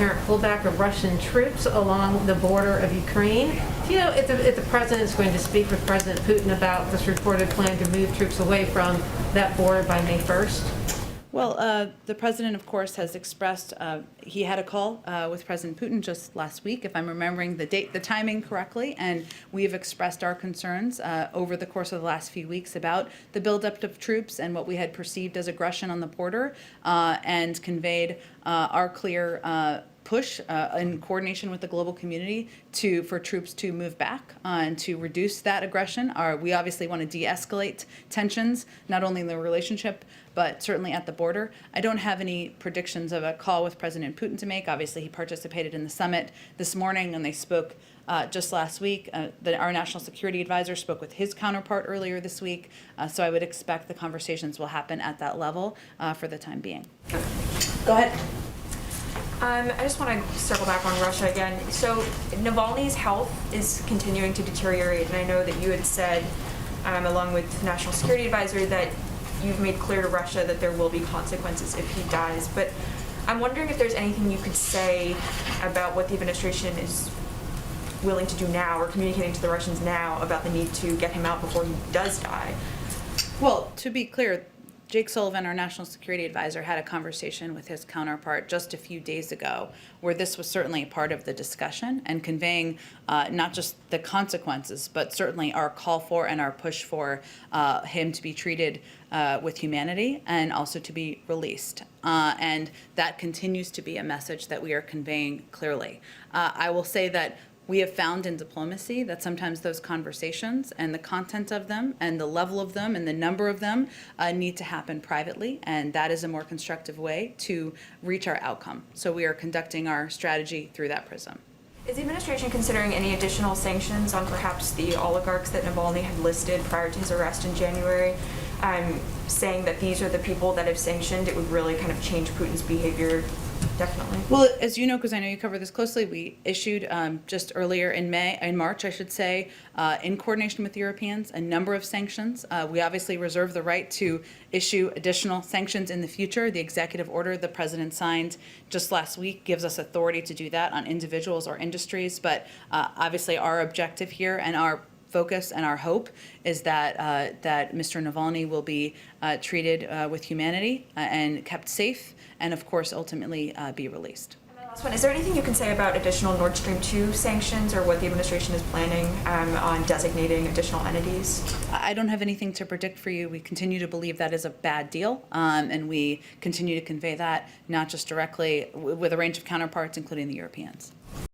apparent pullback of Russian troops along the border of Ukraine. Do you know if the president is going to speak with President Putin about this reported plan to move troops away from that border by May 1st? Well, the president, of course, has expressed he had a call with President Putin just last week, if I'm remembering the timing correctly, and we have expressed our concerns over the course of the last few weeks about the buildup of troops and what we had perceived as aggression on the border, and conveyed our clear push in coordination with the global community for troops to move back and to reduce that aggression. We obviously want to de-escalate tensions, not only in the relationship, but certainly at the border. I don't have any predictions of a call with President Putin to make. Obviously, he participated in the summit this morning, and they spoke just last week. Our national security advisor spoke with his counterpart earlier this week. So I would expect the conversations will happen at that level for the time being. Go ahead. I just want to circle back on Russia again. So Navalny's health is continuing to deteriorate, and I know that you had said, along with the National Security Advisor, that you've made clear to Russia that there will be consequences if he dies. But I'm wondering if there's anything you could say about what the administration is willing to do now or communicating to the Russians now about the need to get him out before he does die. Well, to be clear, Jake Sullivan, our national security advisor, had a conversation with his counterpart just a few days ago where this was certainly part of the discussion and conveying not just the consequences, but certainly our call for and our push for him to be treated with humanity and also to be released. And that continues to be a message that we are conveying clearly. I will say that we have found in diplomacy that sometimes those conversations and the content of them and the level of them and the number of them need to happen privately, and that is a more constructive way to reach our outcome. So we are conducting our strategy through that prism. Is the administration considering any additional sanctions on perhaps the oligarchs that Navalny had listed prior to his arrest in January, saying that these are the people that if sanctioned, it would really kind of change Putin's behavior? Definitely. Well, as you know, because I know you cover this closely, we issued just earlier in March, I should say, in coordination with Europeans, a number of sanctions. We obviously reserve the right to issue additional sanctions in the future. The executive order the president signed just last week gives us authority to do that on individuals or industries. But obviously our objective here and our focus and our hope is that that Mr. Navalny will be treated with humanity and kept safe, and of course ultimately be released. And my last one, is there anything you can say about additional Nord Stream 2 sanctions or what the administration is planning on designating additional entities? I don't have anything to predict for you. We continue to believe that is a bad deal, and we continue to convey that not just directly with a range of counterparts, including the Europeans.